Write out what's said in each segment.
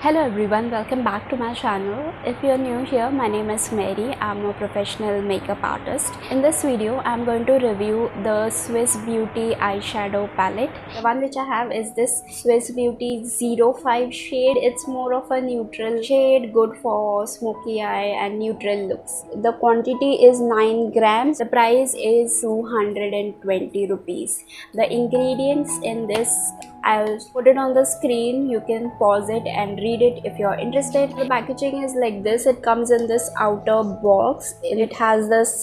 Hello everyone, welcome back to my channel. If you're new here, my name is Mary. I'm a professional makeup artist. In this video, I'm going to review the Swiss Beauty eyeshadow palette. The one which I have is this Swiss Beauty 05 shade. It's more of a neutral shade, good for smoky eye and neutral looks. The quantity is 9 grams. The price is 220 rupees. The ingredients in this, I'll put it on the screen. You can pause it and read it if you're interested. The packaging is like this. It comes in this outer box. It has this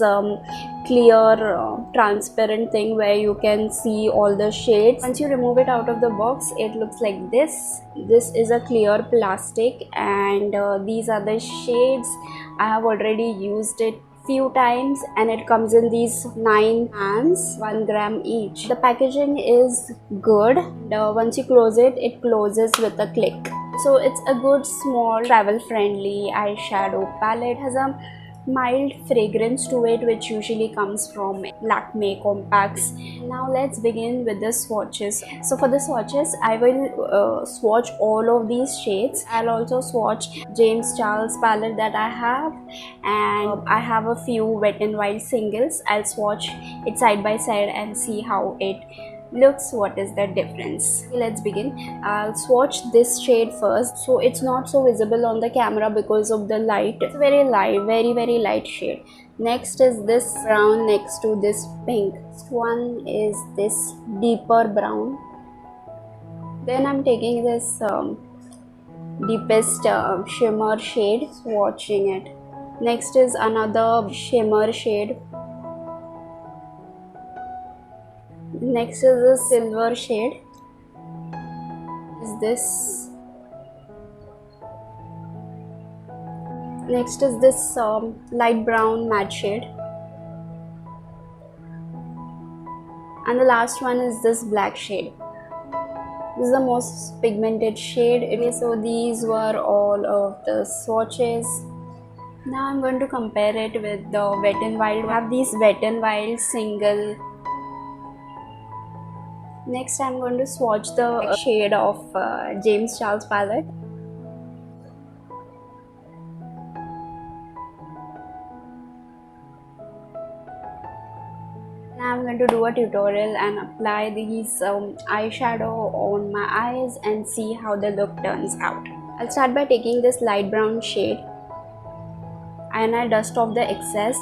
clear transparent thing where you can see all the shades. Once you remove it out of the box, it looks like this. This is a clear plastic and these are the shades. I have already used it few times and it comes in these 9 pans, 1 gram each. The packaging is good. Once you close it, it closes with a click. So it's a good small travel friendly eyeshadow palette. Has a mild fragrance to it which usually comes from Lakme compacts. Now let's begin with the swatches. So for the swatches, I will swatch all of these shades. I'll also swatch James Charles palette that I have, and I have a few Wet n Wild singles. I'll swatch it side by side and see how it looks, what is the difference. Let's begin. I'll swatch this shade first, so it's not so visible on the camera because of the light. It's very light, very light shade. Next is this brown next to this pink. Next one is this deeper brown. Then I'm taking this deepest shimmer shade, swatching it. Next is another shimmer shade. Next is a silver shade. Is this. Next is this light brown matte shade. And the last one is this black shade. This is the most pigmented shade. So these were all of the swatches. Now I'm going to compare it with the Wet n Wild. I have these Wet n Wild single. Next I'm going to swatch the shade of James Charles palette. Now I'm going to do a tutorial and apply these eyeshadow on my eyes and see how the look turns out. I'll start by taking this light brown shade and I'll dust off the excess.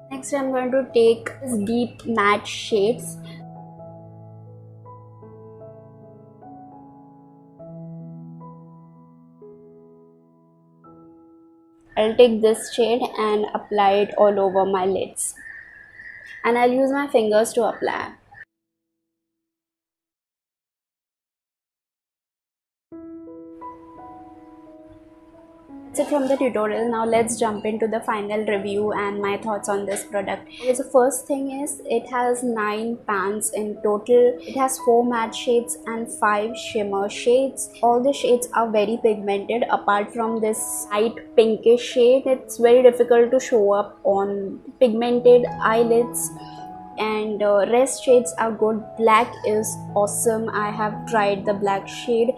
Next I'm going to take this deep matte shades. I'll take this shade and apply it all over my lids. And I'll use my fingers to apply. That's it from the tutorial. Now let's jump into the final review and my thoughts on this product. Okay, so first thing is it has 9 pans in total. It has 4 matte shades and 5 shimmer shades. All the shades are very pigmented apart from this light pinkish shade. It's very difficult to show up on pigmented eyelids. And rest shades are good. Black is awesome. I have tried the black shade.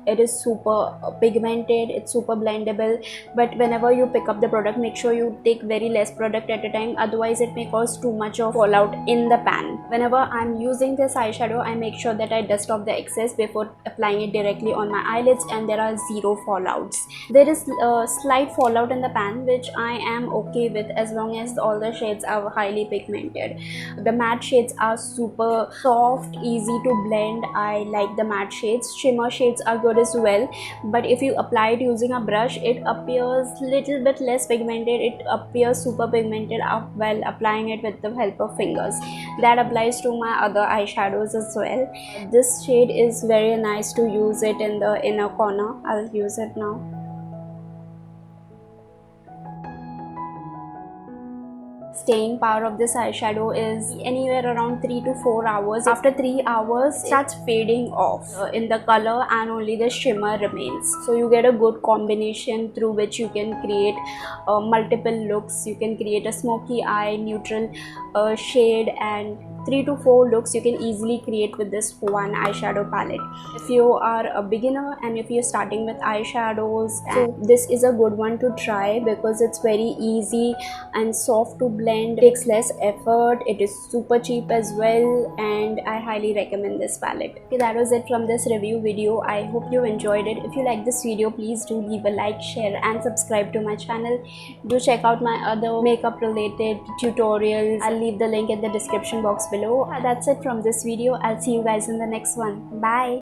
It is super pigmented, it's super blendable, but whenever you pick up the product, make sure you take very less product at a time, otherwise it may cause too much of fallout in the pan. Whenever I'm using this eyeshadow, I make sure that I dust off the excess before applying it directly on my eyelids, and there are 0 fallouts. There is a slight fallout in the pan, which I am okay with as long as all the shades are highly pigmented. The matte shades are super soft, easy to blend. I like the matte shades. Shimmer shades are good as well, but if you apply it using a brush, it appears little bit less pigmented. It appears super pigmented while applying it with the help of fingers. That applies to my other eyeshadows as well. This shade is very nice to use it in the inner corner. I'll use it now. Staying power of this eyeshadow is anywhere around 3 to 4 hours. After 3 hours, it starts fading off in the color and only the shimmer remains. So you get a good combination through which you can create multiple looks. You can create a smoky eye, neutral shade and 3 to 4 looks you can easily create with this one eyeshadow palette. If you are a beginner and if you're starting with eyeshadows, so this is a good one to try because it's very easy and soft to blend, takes less effort, it is super cheap as well, and I highly recommend this palette. Okay, that was it from this review video. I hope you enjoyed it. If you like this video, please do leave a like, share and subscribe to my channel. Do check out my other makeup related tutorials. I'll leave the link in the description box below. That's it from this video. I'll see you guys in the next one. Bye.